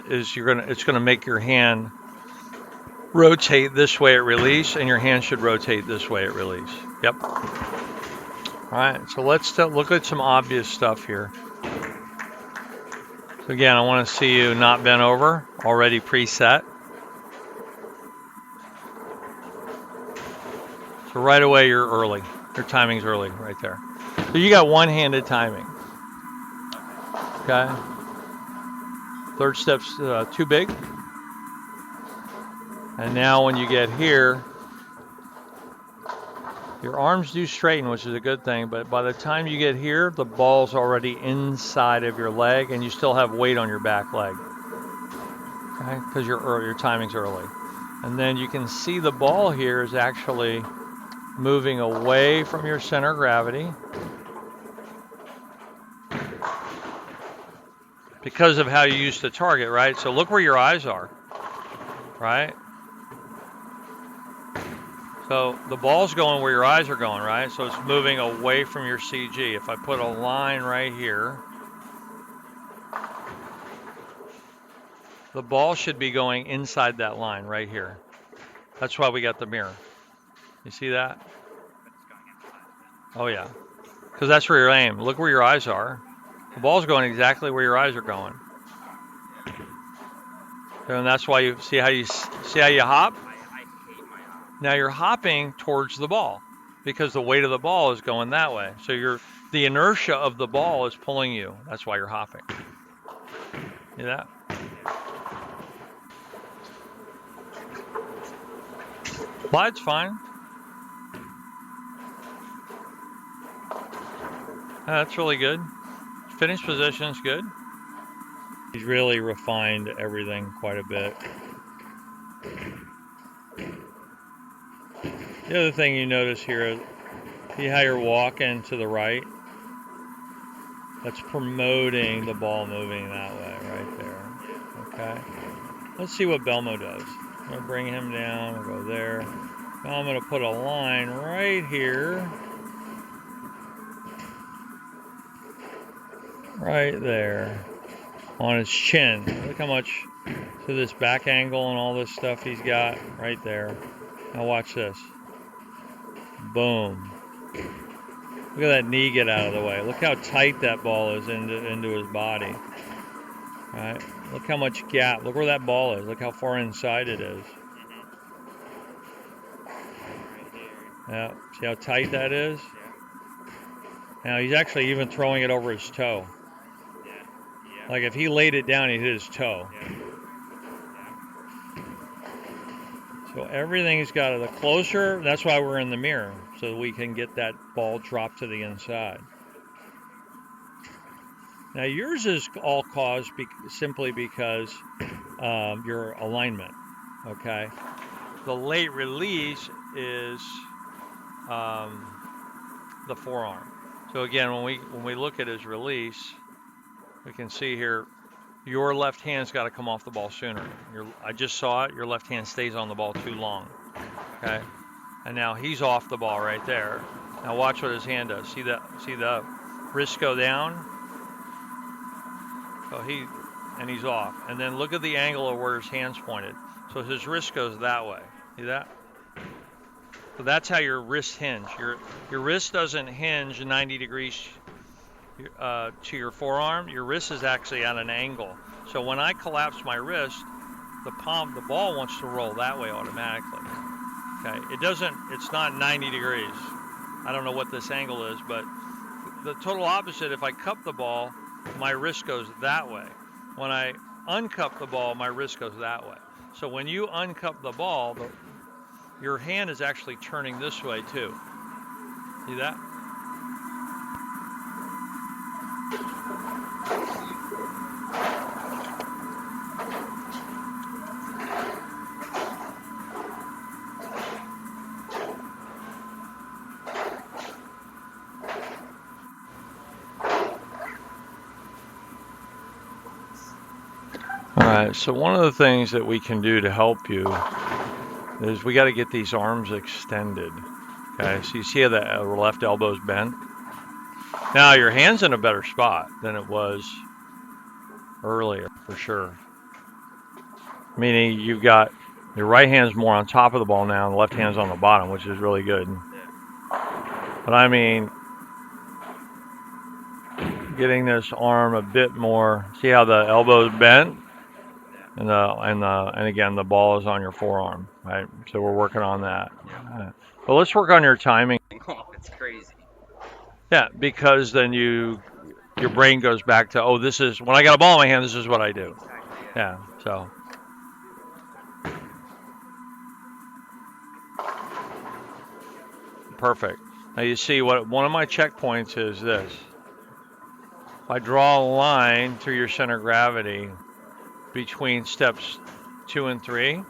is it's gonna make your hand rotate this way at release, and your hand should rotate this way at release. Yep. All right, so let's look at some obvious stuff here. So again, I want to see you not bent over, already preset. So right away, you're early. Your timing's early right there. So you got one-handed timing. Okay. Third step's too big. And now when you get here, your arms do straighten, which is a good thing, but by the time you get here, the ball's already inside of your leg, and you still have weight on your back leg. Okay, because your timing's early. And then you can see the ball here is actually moving away from your center of gravity because of how you used to target, right? So look where your eyes are, right? So the ball's going where your eyes are going, right? So it's moving away from your CG. If I put a line right here, the ball should be going inside that line right here. That's why we got the mirror. You see that? Oh yeah, because that's where your aim. Look where your eyes are. The ball's going exactly where your eyes are going. And that's why you see how you hop? Now you're hopping towards the ball because the weight of the ball is going that way. So the inertia of the ball is pulling you. That's why you're hopping. See that? Slide's fine. That's really good. Finish position's good. He's really refined everything quite a bit. The other thing you notice here, see how you're walking to the right? That's promoting the ball moving that way, right there. Okay. Let's see what Belmo does. I'm going to bring him down, we'll go there. Now I'm going to put a line right here. Right there. On his chin. Look how much to this back angle and all this stuff he's got right there. Now watch this. Boom. Look at that knee get out of the way. Look how tight that ball is into his body. All right. Look how much gap. Look where that ball is. Look how far inside it is. Yeah. See how tight that is? Now he's actually even throwing it over his toe. Like if he laid it down, he'd hit his toe. So everything's got the closer, that's why we're in the mirror, so we can get that ball dropped to the inside. Now yours is all caused simply because your alignment, okay? The late release is the forearm. So again, when we look at his release, we can see here, your left hand's got to come off the ball sooner. I just saw it. Your left hand stays on the ball too long. Okay, and now he's off the ball right there. Now watch what his hand does. See the wrist go down. So he's off. And then look at the angle of where his hand's pointed. So his wrist goes that way. See that? So that's how your wrist hinge. Your wrist doesn't hinge 90 degrees. To your forearm, your wrist is actually at an angle. So when I collapse my wrist, the ball wants to roll that way automatically. Okay, it's not 90 degrees. I don't know what this angle is, but the total opposite, if I cup the ball, my wrist goes that way. When I uncup the ball, my wrist goes that way. So when you uncup the ball, your hand is actually turning this way too. See that? Alright, so one of the things that we can do to help you is we got to get these arms extended. Okay, so you see how the left elbow's bent? Now your hand's in a better spot than it was earlier, for sure. meaning you've got your right hand's more on top of the ball now and the left hand's on the bottom, which is really good. But I mean, getting this arm a bit more. See how the elbow's bent, and again the ball is on your forearm, right? So we're working on that. But let's work on your timing. Oh, it's crazy. Yeah, because then your brain goes back to, oh, this is when I got a ball in my hand. This is what I do. Exactly, Yeah. So. Perfect. Now you see what one of my checkpoints is this. If I draw a line through your center of gravity between steps 2 and 3,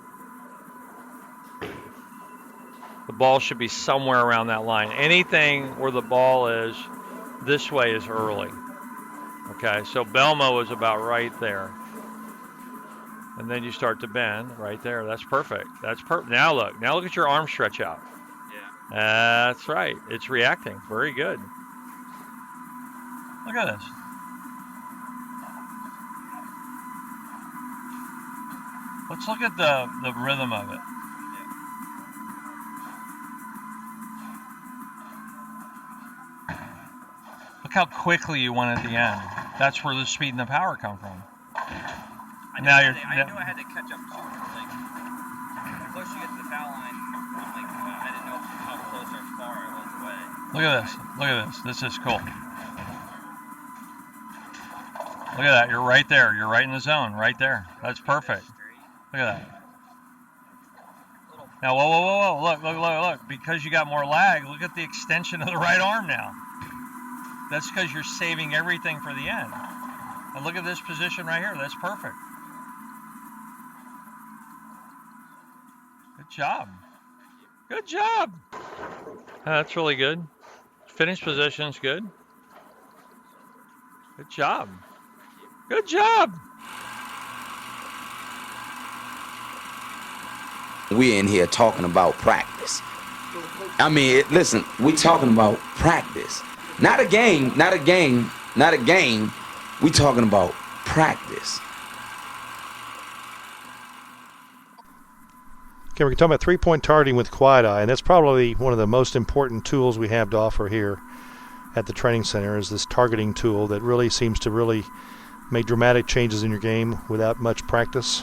the ball should be somewhere around that line. Anything where the ball is this way is early. Okay, so Belmo is about right there. And then you start to bend right there. That's perfect. That's perfect. Now look at your arm stretch out. Yeah. That's right. It's reacting. Very good. Look at this. Let's look at the rhythm of it. Look how quickly you went at the end. That's where the speed and the power come from. I knew I had to catch up too. Like, the closer you get to the foul line, I'm like, I didn't know how close or far I was away. Look at this. Look at this. This is cool. Look at that. You're right there. You're right in the zone. Right there. That's perfect. Look at that. Now, whoa. Look. Because you got more lag, look at the extension of the right arm now. That's because you're saving everything for the end. And look at this position right here. That's perfect. Good job. Good job. That's really good. Finish position's good. Good job. Good job. We're in here talking about practice. I mean, listen, we're talking about practice. Not a game. We're talking about practice. Okay, we're talking about three-point targeting with quiet eye, and that's probably one of the most important tools we have to offer here at the training center is this targeting tool that really seems to really make dramatic changes in your game without much practice.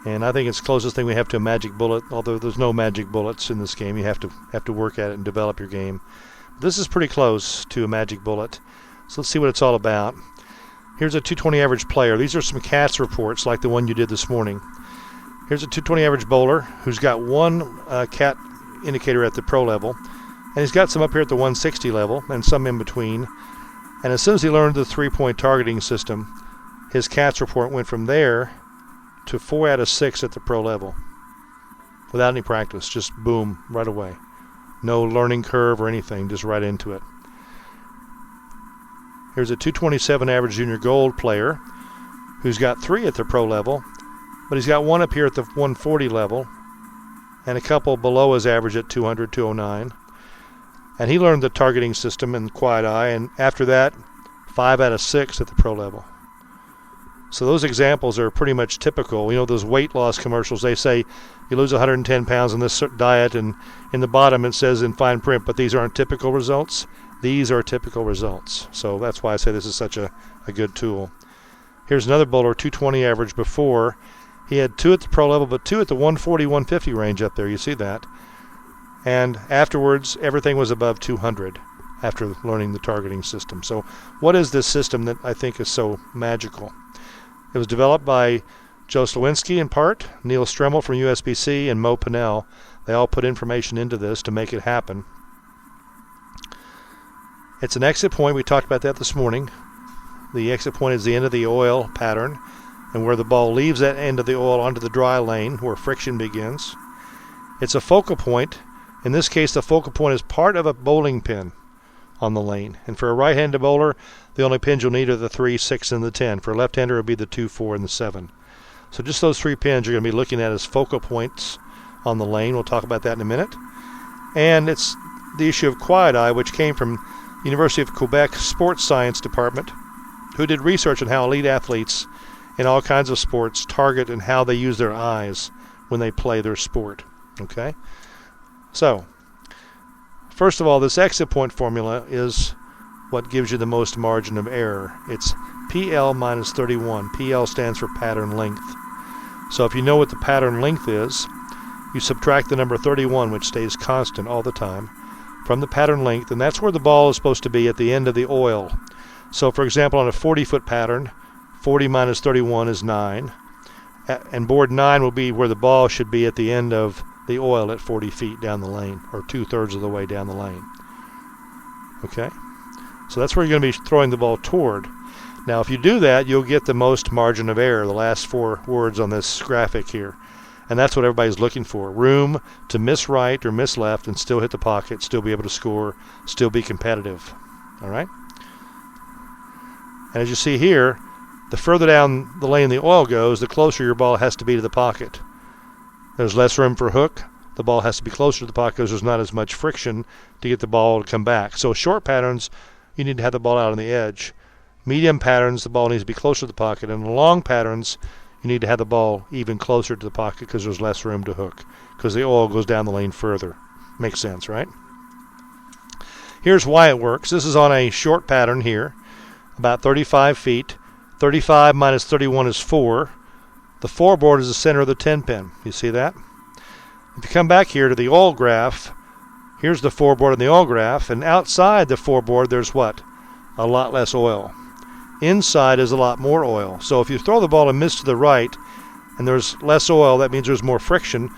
And I think it's the closest thing we have to a magic bullet, although there's no magic bullets in this game. You have to work at it and develop your game. This is pretty close to a magic bullet. So let's see what it's all about. Here's a 220 average player. These are some CATS reports like the one you did this morning. Here's a 220 average bowler who's got one CAT indicator at the pro level, and he's got some up here at the 160 level and some in between. And as soon as he learned the three-point targeting system, his CATS report went from there to 4 out of 6 at the pro level without any practice. Just boom, right away. No learning curve or anything, just right into it. Here's a 227 average junior gold player who's got 3 at the pro level, but he's got 1 up here at the 140 level and a couple below his average at 200, 209. And he learned the targeting system in quiet eye, and after that, 5 out of 6 at the pro level. So those examples are pretty much typical. You know, those weight loss commercials, they say you lose 110 pounds on this diet, and in the bottom it says in fine print, but these aren't typical results. These are typical results. So that's why I say this is such a good tool. Here's another bowler, 220 average before. He had 2 at the pro level, but 2 at the 140, 150 range up there. You see that. And afterwards, everything was above 200 after learning the targeting system. So what is this system that I think is so magical? It was developed by Joe Slowinski in part, Neil Stremmel from USBC, and Mo Pinnell. They all put information into this to make it happen. It's an exit point. We talked about that this morning. The exit point is the end of the oil pattern, and where the ball leaves that end of the oil onto the dry lane where friction begins. It's a focal point. In this case, the focal point is part of a bowling pin on the lane. And for a right-handed bowler, the only pins you'll need are the 3, 6, and the 10. For a left-hander, it would be the 2, 4, and the 7. So just those 3 pins you're going to be looking at as focal points on the lane. We'll talk about that in a minute. And it's the issue of quiet eye, which came from University of Quebec Sports Science Department, who did research on how elite athletes in all kinds of sports target and how they use their eyes when they play their sport. Okay? So, first of all, this exit point formula is what gives you the most margin of error. It's PL minus 31. PL stands for pattern length. So if you know what the pattern length is, you subtract the number 31, which stays constant all the time, from the pattern length, and that's where the ball is supposed to be at the end of the oil. So for example, on a 40-foot pattern, 40 minus 31 is 9. And board 9 will be where the ball should be at the end of the oil at 40 feet down the lane, or 2/3 of the way down the lane. Okay? So that's where you're going to be throwing the ball toward. Now if you do that, you'll get the most margin of error, the last 4 words on this graphic here. And that's what everybody's looking for. Room to miss right or miss left and still hit the pocket, still be able to score, still be competitive. All right? And as you see here, the further down the lane the oil goes, the closer your ball has to be to the pocket. There's less room for hook. The ball has to be closer to the pocket because there's not as much friction to get the ball to come back. So short patterns, you need to have the ball out on the edge. Medium patterns, the ball needs to be closer to the pocket. And long patterns, you need to have the ball even closer to the pocket because there's less room to hook, because the oil goes down the lane further. Makes sense, right? Here's why it works. This is on a short pattern here, about 35 feet. 35 minus 31 is 4. The 4 board is the center of the 10 pin. You see that? If you come back here to the oil graph, here's the 4 board in the oil graph, and outside the 4 board there's what? A lot less oil. Inside is a lot more oil. So if you throw the ball and miss to the right and there's less oil, that means there's more friction.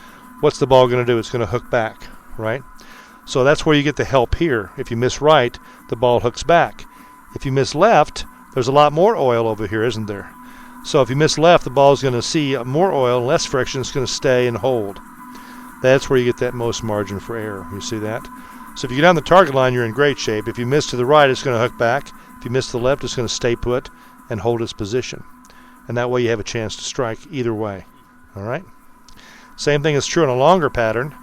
What's the ball going to do? It's going to hook back, right? So that's where you get the help here. If you miss right, the ball hooks back. If you miss left, there's a lot more oil over here, isn't there? So if you miss left, the ball is going to see more oil and less friction. It's going to stay and hold. That's where you get that most margin for error. You see that? So if you get on the target line, you're in great shape. If you miss to the right, it's going to hook back. If you miss to the left, it's going to stay put and hold its position. And that way you have a chance to strike either way. All right? Same thing is true on a longer pattern.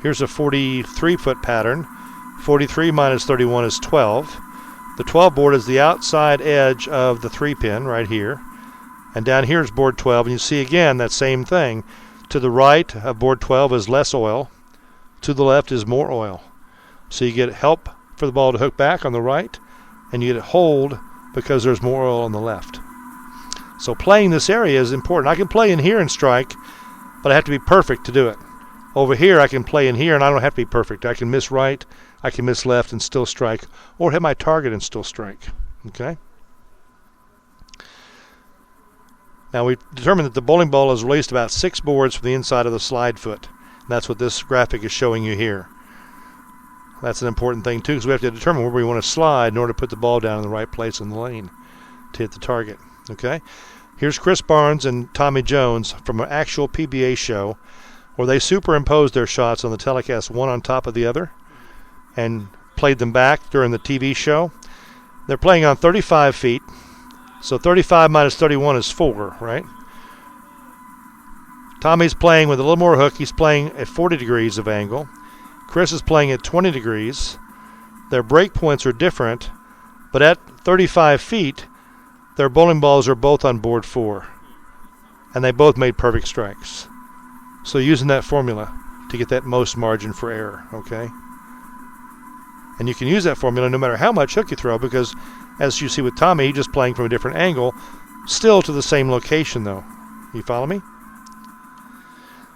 Here's a 43-foot pattern. 43 minus 31 is 12. The 12 board is the outside edge of the 3-pin right here. And down here is board 12. And you see again that same thing. To the right of board 12 is less oil. To the left is more oil. So you get help for the ball to hook back on the right, and you get hold because there's more oil on the left. So playing this area is important. I can play in here and strike, but I have to be perfect to do it. Over here I can play in here and I don't have to be perfect. I can miss right, I can miss left and still strike, or hit my target and still strike. Okay? Now we've determined that the bowling ball is released about 6 boards from the inside of the slide foot. And that's what this graphic is showing you here. That's an important thing too, because we have to determine where we want to slide in order to put the ball down in the right place in the lane to hit the target. Okay? Here's Chris Barnes and Tommy Jones from an actual PBA show where they superimposed their shots on the telecast one on top of the other and played them back during the TV show. They're playing on 35 feet. So 35 minus 31 is 4, right? Tommy's playing with a little more hook. He's playing at 40 degrees of angle. Chris is playing at 20 degrees. Their break points are different, but at 35 feet, their bowling balls are both on board 4. And they both made perfect strikes. So using that formula to get that most margin for error, okay? And you can use that formula no matter how much hook you throw, because as you see with Tommy, he's just playing from a different angle, still to the same location though. You follow me?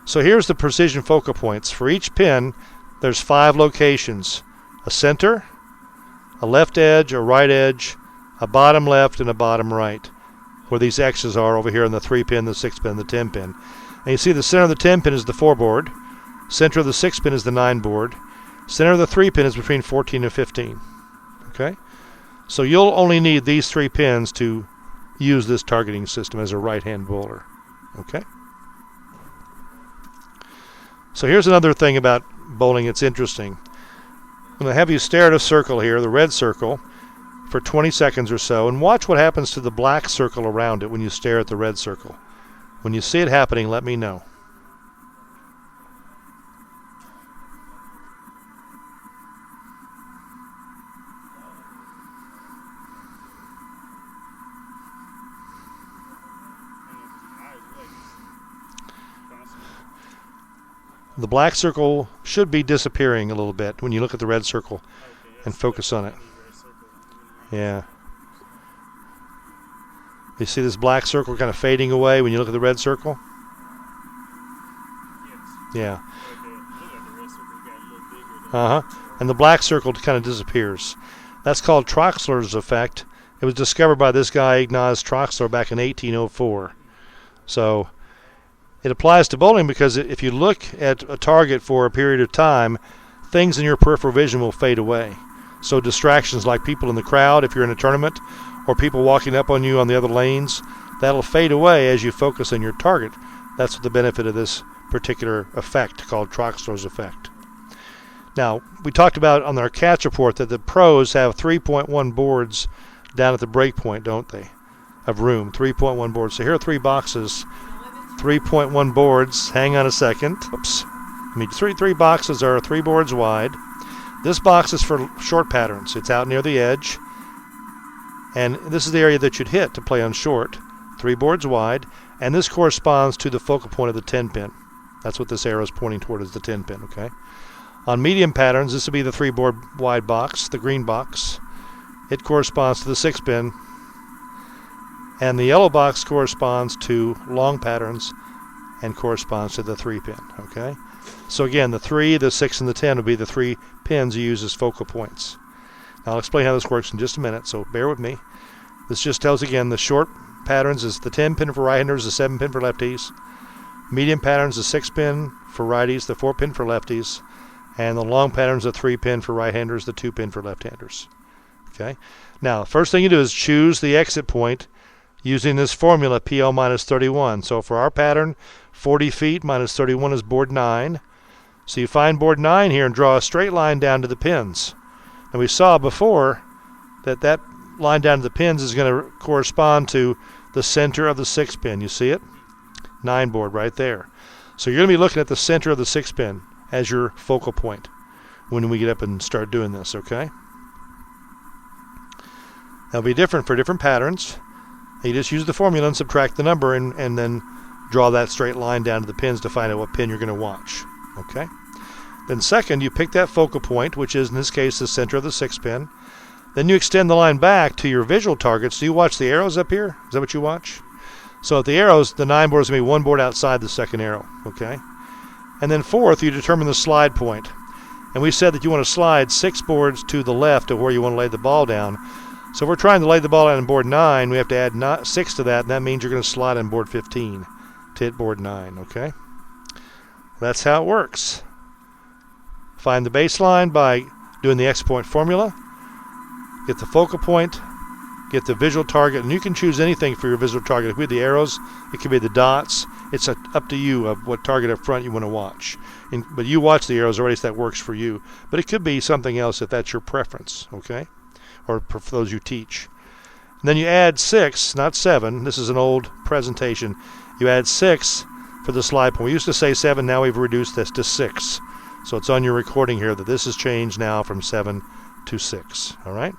So here's the precision focal points. For each pin, there's 5 locations. A center, a left edge, a right edge, a bottom left, and a bottom right, where these X's are over here on the 3-pin, the 6-pin, the 10-pin. And you see the center of the 10-pin is the 4 board. Center of the 6-pin is the 9 board. Center of the 3-pin is between 14 and 15. Okay? So you'll only need these 3 pins to use this targeting system as a right-hand bowler. Okay? So here's another thing about bowling that's interesting. I'm going to have you stare at a circle here, the red circle, for 20 seconds or so, and watch what happens to the black circle around it when you stare at the red circle. When you see it happening, let me know. The black circle should be disappearing a little bit when you look at the red circle and focus on it. Yeah. You see this black circle kind of fading away when you look at the red circle? Yeah. And the black circle kind of disappears. That's called Troxler's effect. It was discovered by this guy, Ignaz Troxler, back in 1804. So it applies to bowling because if you look at a target for a period of time, things in your peripheral vision will fade away. So distractions like people in the crowd, if you're in a tournament, or people walking up on you on the other lanes, that'll fade away as you focus on your target. That's the benefit of this particular effect called Troxler's effect. Now, we talked about on our catch report that the pros have 3.1 boards down at the break point, don't they, of room, 3.1 boards. So here are 3 boxes, 3.1 boards. Hang on a second. Oops. I mean, three boxes are 3 boards wide. This box is for short patterns. It's out near the edge. And this is the area that you'd hit to play on short, 3 boards wide. And this corresponds to the focal point of the 10 pin. That's what this arrow is pointing toward, is the 10 pin, okay? On medium patterns, this would be the 3 board wide box, the green box. It corresponds to the 6 pin. And the yellow box corresponds to long patterns and corresponds to the 3 pin, okay? So again, the 3, the 6, and the 10 would be the 3 pins you use as focal points. Now I'll explain how this works in just a minute, so bear with me. This just tells, again, the short patterns is the 10 pin for right-handers, the 7 pin for lefties. Medium patterns, the 6 pin for righties, the 4 pin for lefties. And the long patterns, the 3 pin for right-handers, the 2 pin for left-handers. Okay. Now, first thing you do is choose the exit point using this formula, PL minus 31. So for our pattern, 40 feet minus 31 is board 9. So you find board 9 here and draw a straight line down to the pins. And we saw before that line down to the pins is going to correspond to the center of the 6 pin. You see it? 9 board right there. So you're going to be looking at the center of the 6 pin as your focal point when we get up and start doing this, okay? That'll be different for different patterns. You just use the formula and subtract the number and then draw that straight line down to the pins to find out what pin you're going to watch, okay? Then second, you pick that focal point, which is in this case the center of the 6 pin. Then you extend the line back to your visual targets. Do you watch the arrows up here? Is that what you watch? So at the arrows, the 9 board is going to be 1 board outside the second arrow, okay? And then fourth, you determine the slide point. And we said that you want to slide 6 boards to the left of where you want to lay the ball down. So if we're trying to lay the ball down on board 9, we have to add 6 to that, and that means you're going to slide on board 15 to hit board 9, okay? That's how it works. Find the baseline by doing the X point formula. Get the focal point, get the visual target, and you can choose anything for your visual target. It could be the arrows, it could be the dots. It's up to you of what target up front you want to watch. But you watch the arrows already, so that works for you. But it could be something else if that's your preference, okay? Or for those you teach. And then you add 6, not 7. This is an old presentation. You add 6 for the slide point. We used to say 7, now we've reduced this to 6. So it's on your recording here that this has changed now from 7 to 6, all right?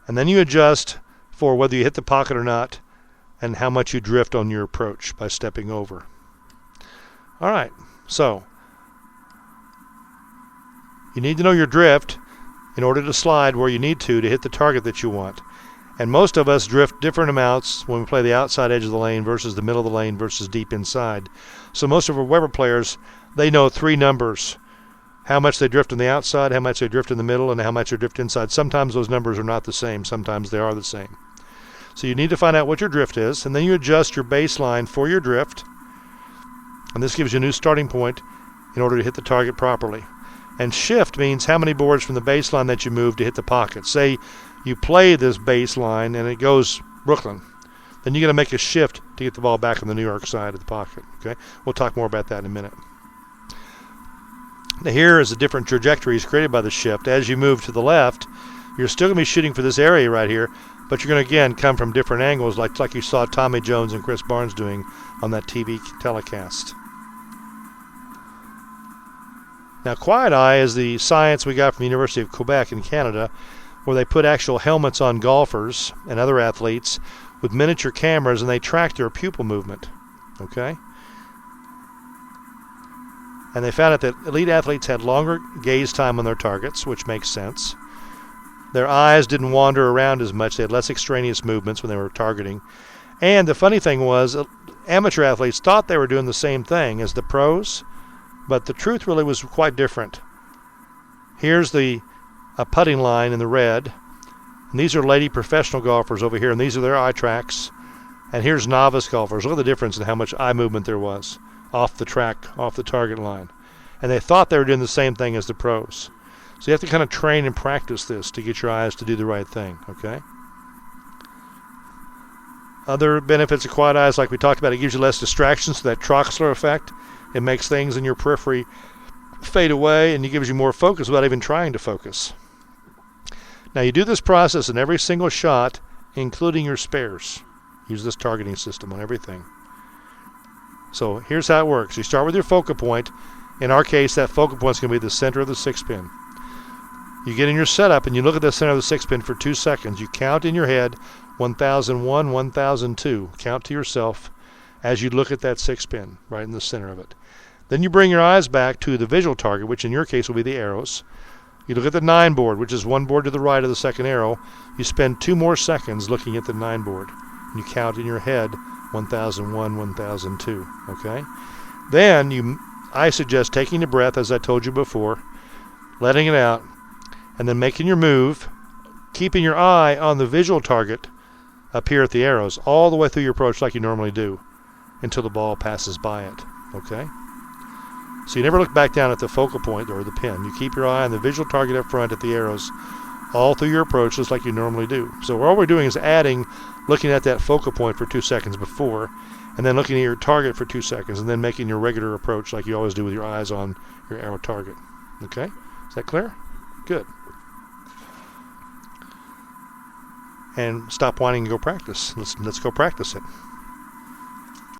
And then you adjust for whether you hit the pocket or not and how much you drift on your approach by stepping over. All right, so you need to know your drift in order to slide where you need to hit the target that you want. And most of us drift different amounts when we play the outside edge of the lane versus the middle of the lane versus deep inside. So most of our Weber players, they know 3 numbers. How much they drift on the outside, how much they drift in the middle, and how much they drift inside. Sometimes those numbers are not the same. Sometimes they are the same. So you need to find out what your drift is, and then you adjust your baseline for your drift. And this gives you a new starting point in order to hit the target properly. And shift means how many boards from the baseline that you move to hit the pocket. Say you play this baseline and it goes Brooklyn. Then you're going to make a shift to get the ball back on the New York side of the pocket. Okay, we'll talk more about that in a minute. Now here is the different trajectories created by the shift. As you move to the left, you're still going to be shooting for this area right here, but you're going to again come from different angles like you saw Tommy Jones and Chris Barnes doing on that TV telecast. Now, Quiet Eye is the science we got from the University of Quebec in Canada, where they put actual helmets on golfers and other athletes with miniature cameras, and they track their pupil movement. Okay? And they found out that elite athletes had longer gaze time on their targets, which makes sense. Their eyes didn't wander around as much. They had less extraneous movements when they were targeting. And the funny thing was, amateur athletes thought they were doing the same thing as the pros, but the truth really was quite different. Here's a putting line in the red. And these are lady professional golfers over here, and these are their eye tracks. And here's novice golfers. Look at the difference in how much eye movement there was off the track, off the target line. And they thought they were doing the same thing as the pros. So you have to kind of train and practice this to get your eyes to do the right thing, okay? Other benefits of quiet eyes, like we talked about, it gives you less distractions, so that Troxler effect. It makes things in your periphery fade away, and it gives you more focus without even trying to focus. Now, you do this process in every single shot, including your spares. Use this targeting system on everything. So here's how it works. You start with your focal point. In our case, that focal point is going to be the center of the 6-pin. You get in your setup and you look at the center of the 6-pin for 2 seconds. You count in your head 1001, 1002. Count to yourself as you look at that 6-pin right in the center of it. Then you bring your eyes back to the visual target, which in your case will be the arrows. You look at the 9 board, which is one board to the right of the second arrow. You spend 2 more seconds looking at the 9 board. And you count in your head 1001, 1002. Okay? Then I suggest taking a breath, as I told you before, letting it out, and then making your move, keeping your eye on the visual target up here at the arrows all the way through your approach like you normally do until the ball passes by it. Okay? So you never look back down at the focal point or the pin. You keep your eye on the visual target up front at the arrows all through your approach just like you normally do. So all we're doing is looking at that focal point for 2 seconds before, and then looking at your target for 2 seconds, and then making your regular approach like you always do with your eyes on your arrow target. Okay? Is that clear? Good. And stop whining and go practice. Let's go practice it.